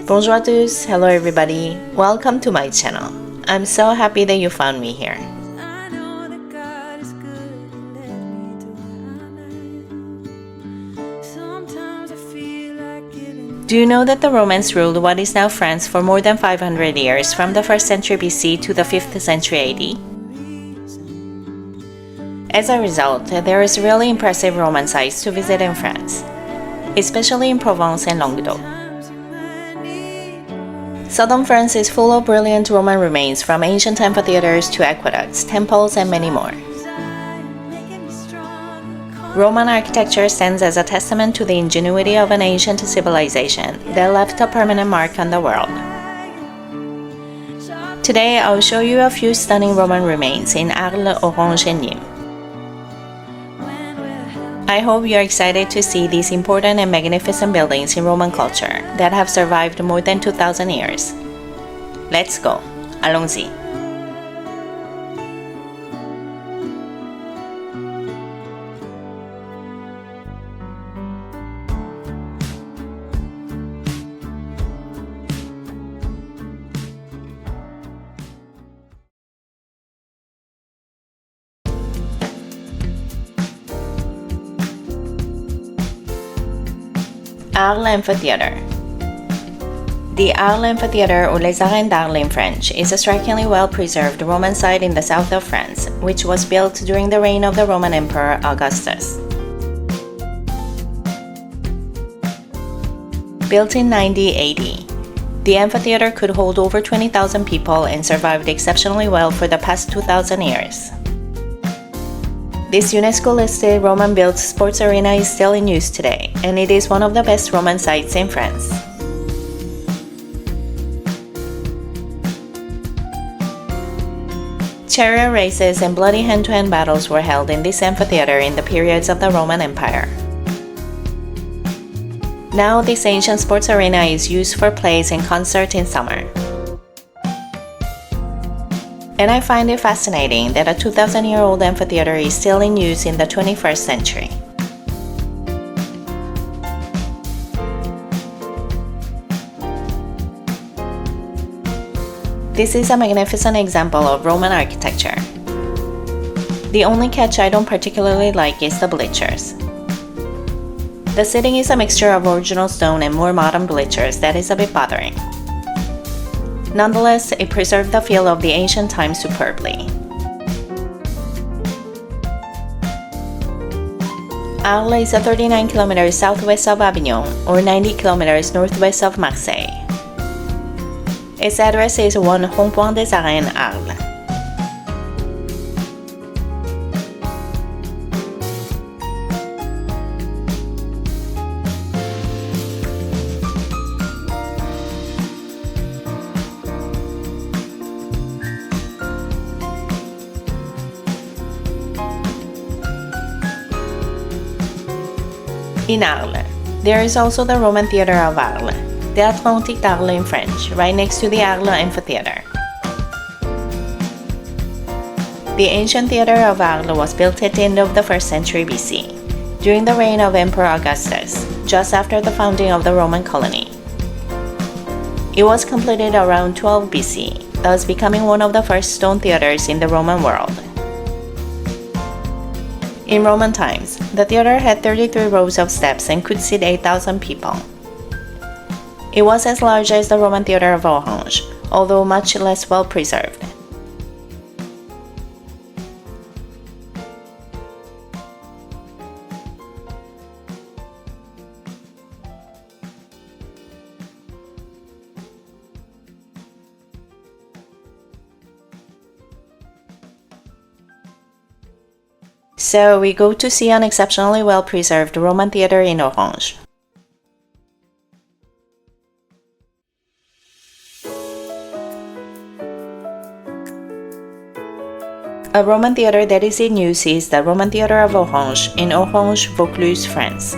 Bonjour à tous, hello everybody, welcome to my channel. I'm so happy that you found me here. Do you know that the Romans ruled what is now France for more than 500 years, from the 1st century BC to the 5th century AD? As a result, there is really impressive Roman sites to visit in France, especially in Provence and Languedoc. Southern France is full of brilliant Roman remains, from ancient amphitheaters to aqueducts, temples, and many more. Roman architecture stands as a testament to the ingenuity of an ancient civilization that left a permanent mark on the world. Today, I'll show you a few stunning Roman remains in Arles, Orange, and Nîmes. I hope you're excited to see these important and magnificent buildings in Roman culture that have survived more than 2,000 years. Let's go! Allons-y! Arles Amphitheatre. The Arles Amphitheatre, or Les Arènes d'Arles in French, is a strikingly well-preserved Roman site in the south of France, which was built during the reign of the Roman Emperor Augustus. Built in 90 AD, the amphitheatre could hold over 20,000 people and survived exceptionally well for the past 2,000 years. This UNESCO-listed Roman-built sports arena is still in use today, and it is one of the best Roman sites in France. Chariot races and bloody hand-to-hand battles were held in this amphitheater in the periods of the Roman Empire. Now, this ancient sports arena is used for plays and concerts in summer. And I find it fascinating that a 2,000-year-old amphitheater is still in use in the 21st century. This is a magnificent example of Roman architecture. The only catch I don't particularly like is the bleachers. The seating is a mixture of original stone and more modern bleachers that is a bit bothering. Nonetheless, it preserved the feel of the ancient times superbly. Arles is 39 kilometers southwest of Avignon, or 90 kilometers northwest of Marseille. Its address is 1 Rond-Point des Arènes, Arles. In Arles, there is also the Roman Theatre of Arles, Théâtre Antique d'Arles in French, right next to the Arles Amphitheatre. The ancient theatre of Arles was built at the end of the 1st century BC, during the reign of Emperor Augustus, just after the founding of the Roman colony. It was completed around 12 BC, thus becoming one of the first stone theatres in the Roman world. In Roman times, the theater had 33 rows of steps and could seat 8,000 people. It was as large as the Roman Theatre of Orange, although much less well preserved. So we go to see an exceptionally well-preserved Roman theatre in Orange. A Roman theatre that is in use is the Roman Theatre of Orange in Orange, Vaucluse, France.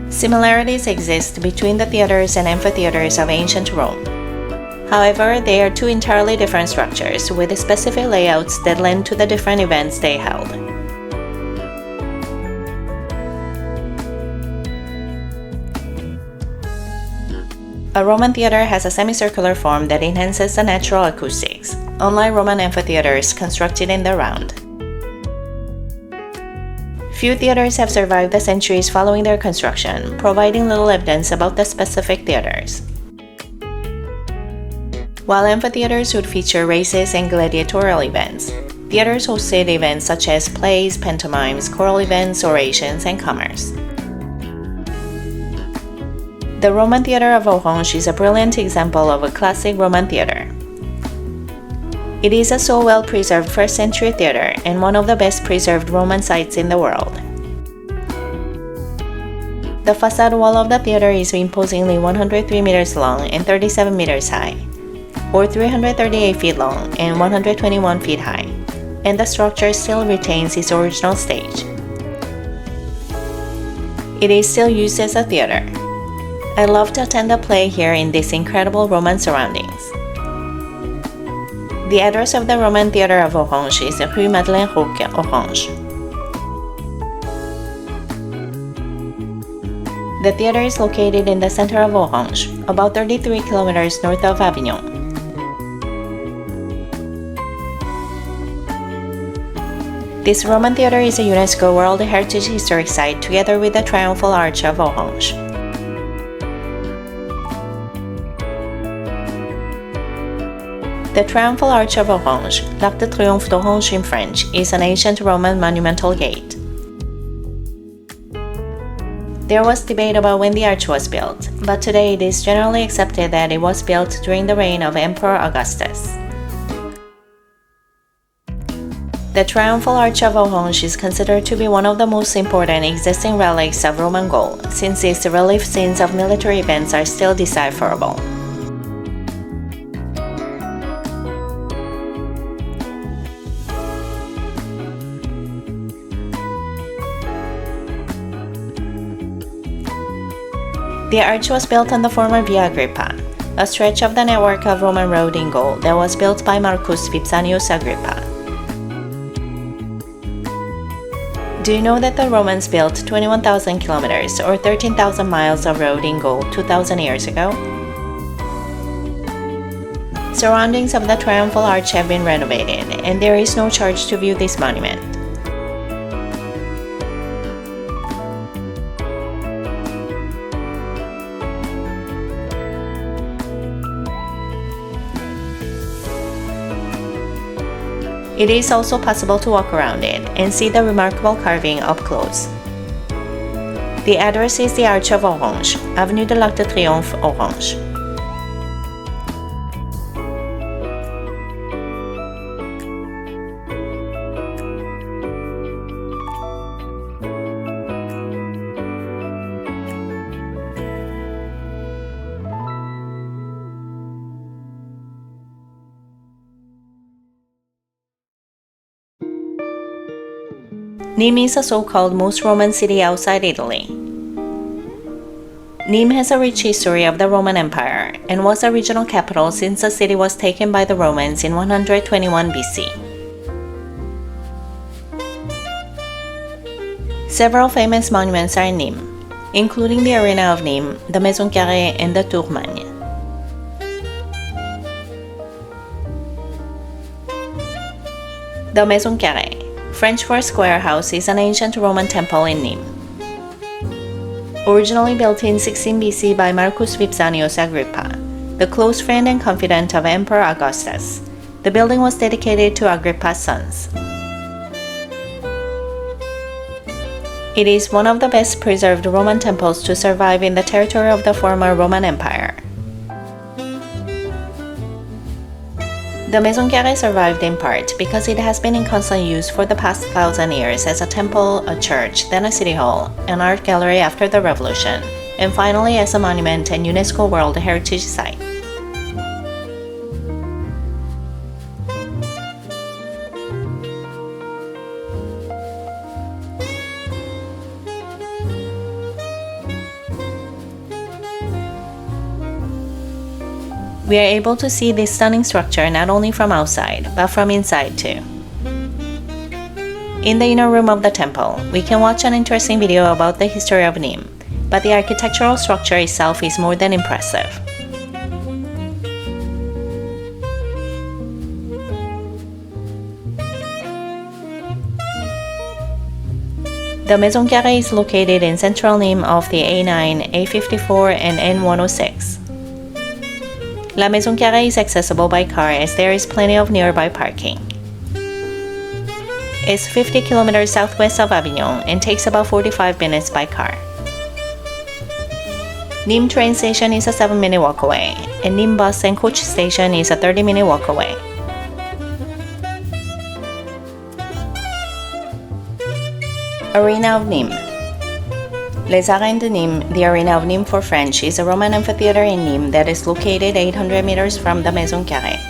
Similarities exist between the theatres and amphitheatres of ancient Rome. However, they are two entirely different structures with specific layouts that lend to the different events they held. A Roman theater has a semicircular form that enhances the natural acoustics, unlike Roman amphitheaters constructed in the round. Few theaters have survived the centuries following their construction, providing little evidence about the specific theaters. While amphitheaters would feature races and gladiatorial events, theaters hosted events such as plays, pantomimes, choral events, orations, and commerce. The Roman Theatre of Orange is a brilliant example of a classic Roman theatre. It is a so well-preserved 1st century theatre and one of the best preserved Roman sites in the world. The facade wall of the theatre is imposingly 103 meters long and 37 meters high, or 338 feet long and 121 feet high, and the structure still retains its original stage. It is still used as a theatre. I love to attend a play here in these incredible Roman surroundings. The address of the Roman Theatre of Orange is Rue Madeleine Roque, Orange. The theatre is located in the center of Orange, about 33 kilometers north of Avignon. This Roman theatre is a UNESCO World Heritage Historic Site together with the Triumphal Arch of Orange. The Triumphal Arch of Orange, L'Arc de Triomphe d'Orange in French, is an ancient Roman monumental gate. There was debate about when the arch was built, but today it is generally accepted that it was built during the reign of Emperor Augustus. The Triumphal Arch of Orange is considered to be one of the most important existing relics of Roman Gaul, since its relief scenes of military events are still decipherable. The arch was built on the former Via Agrippa, a stretch of the network of Roman road in Gaul that was built by Marcus Vipsanius Agrippa. Do you know that the Romans built 21,000 kilometers or 13,000 miles of road in Gaul 2,000 years ago? Surroundings of the Triumphal Arch have been renovated, and there is no charge to view this monument. It is also possible to walk around it and see the remarkable carving up close. The address is the Arch of Orange, Avenue de l'Arc de Triomphe, Orange. Nîmes is a so-called most Roman city outside Italy. Nîmes has a rich history of the Roman Empire and was a regional capital since the city was taken by the Romans in 121 BC. Several famous monuments are in Nîmes, including the Arena of Nîmes, the Maison Carrée, and the Tour Magne. The Maison Carrée, French for square house, is an ancient Roman temple in Nîmes. Originally built in 16 BC by Marcus Vipsanius Agrippa, the close friend and confidant of Emperor Augustus, the building was dedicated to Agrippa's sons. It is one of the best preserved Roman temples to survive in the territory of the former Roman Empire. The Maison Carrée survived in part because it has been in constant use for the past 1,000 years as a temple, a church, then a city hall, an art gallery after the Revolution, and finally as a monument and UNESCO World Heritage Site. We are able to see this stunning structure not only from outside, but from inside too. In the inner room of the temple, we can watch an interesting video about the history of Nîmes, but the architectural structure itself is more than impressive. The Maison Carrée is located in central Nîmes off the A9, A54, and N106. La Maison Carrée is accessible by car as there is plenty of nearby parking. It's 50 kilometers southwest of Avignon and takes about 45 minutes by car. Nîmes train station is a 7-minute walk away, and Nîmes bus and coach station is a 30-minute walk away. Arena of Nîmes. Les Arènes de Nîmes, the Arena of Nîmes for French, is a Roman amphitheater in Nîmes that is located 800 meters from the Maison Carrée.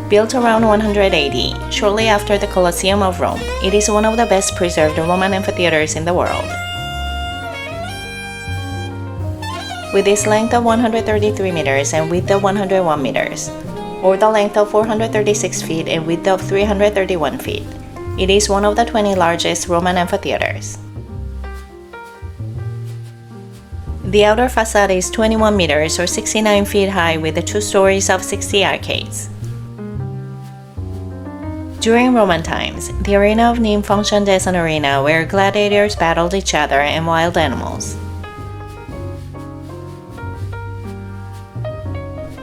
Built around 180, shortly after the Colosseum of Rome, it is one of the best preserved Roman amphitheaters in the world. With its length of 133 meters and width of 101 meters, or the length of 436 feet and width of 331 feet, it is one of the 20 largest Roman amphitheaters. The outer facade is 21 meters or 69 feet high with 2 stories of 60 arcades. During Roman times, the Arena of Nîmes functioned as an arena where gladiators battled each other and wild animals.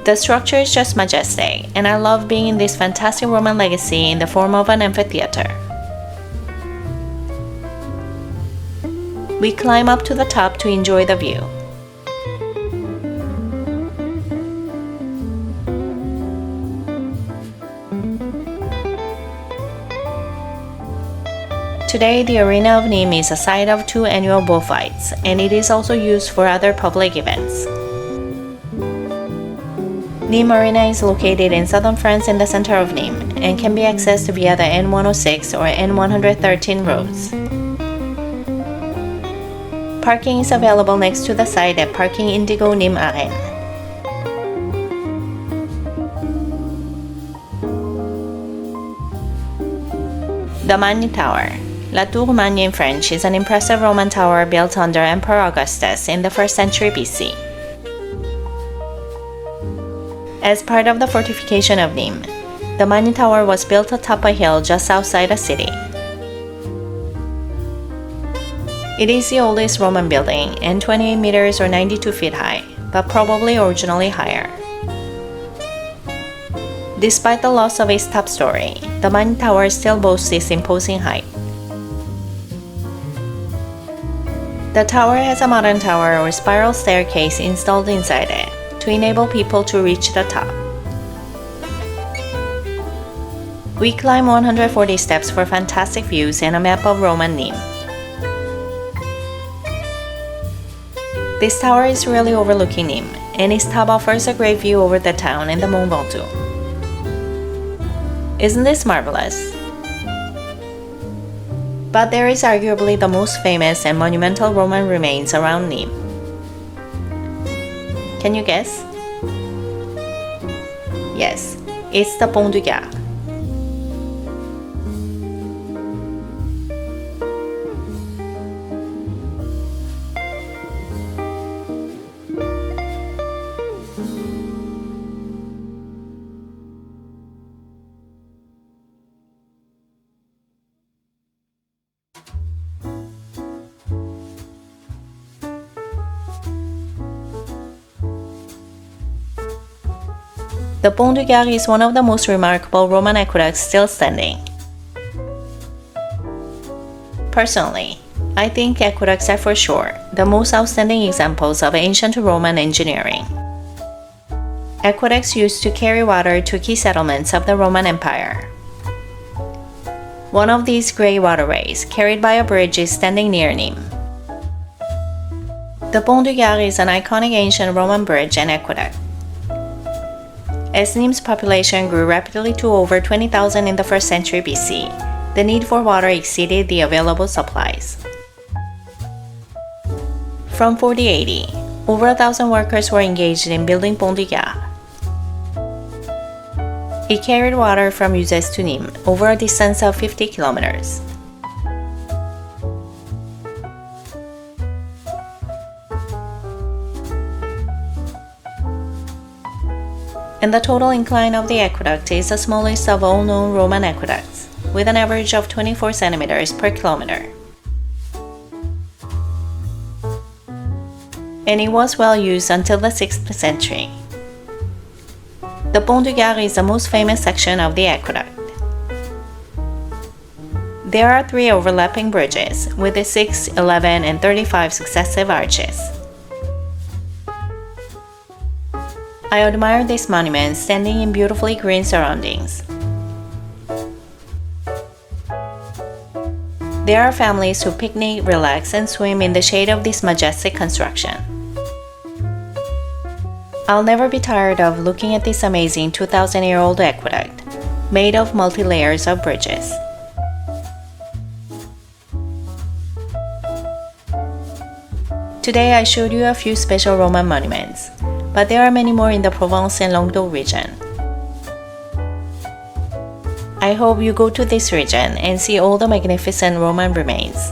The structure is just majestic, and I love being in this fantastic Roman legacy in the form of an amphitheater. We climb up to the top to enjoy the view. Today, the Arena of Nîmes is a site of 2 annual bullfights, and it is also used for other public events. Nîmes Arena is located in southern France in the center of Nîmes, and can be accessed via the N106 or N113 roads. Parking is available next to the site at Parking Indigo Nîmes Arènes. The Magne Tower. La Tour Magne in French is an impressive Roman tower built under Emperor Augustus in the 1st century BC. As part of the fortification of Nîmes, the Magne Tower was built atop a hill just outside the city. It is the oldest Roman building and 28 meters or 92 feet high, but probably originally higher. Despite the loss of its top story, the Magne Tower still boasts its imposing height. The tower has a modern tower or spiral staircase installed inside it to enable people to reach the top. We climb 140 steps for fantastic views and a map of Roman Nîmes. This tower is really overlooking Nîmes, and its top offers a great view over the town and the Mont Ventoux. Isn't this marvelous? But there is arguably the most famous and monumental Roman remains around Nîmes. Can you guess? Yes, it's the Pont du Gard. The Pont du Gard is one of the most remarkable Roman aqueducts still standing. Personally, I think aqueducts are for sure the most outstanding examples of ancient Roman engineering. Aqueducts used to carry water to key settlements of the Roman Empire. One of these great waterways, carried by a bridge, is standing near Nîmes. The Pont du Gard is an iconic ancient Roman bridge and aqueduct. As Nîmes' population grew rapidly to over 20,000 in the 1st century BC, the need for water exceeded the available supplies. From 4080, over 1,000 workers were engaged in building Pont du Gard. It carried water from Uzès to Nîmes over a distance of 50 kilometers. And the total incline of the aqueduct is the smallest of all known Roman aqueducts, with an average of 24 centimeters per kilometer. And it was well used until the 6th century. The Pont du Gard is the most famous section of the aqueduct. There are 3 overlapping bridges with the 6, 11, and 35 successive arches. I admire this monument standing in beautifully green surroundings. There are families who picnic, relax, and swim in the shade of this majestic construction. I'll never be tired of looking at this amazing 2,000-year-old aqueduct, made of multi-layers of bridges. Today I showed you a few special Roman monuments, but there are many more in the Provence and Languedoc region. I hope you go to this region and see all the magnificent Roman remains.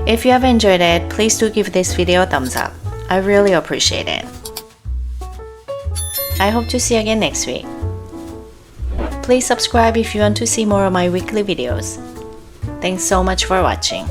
If you have enjoyed it, please do give this video a thumbs up. I really appreciate it. I hope to see you again next week. Please subscribe if you want to see more of my weekly videos. Thanks so much for watching.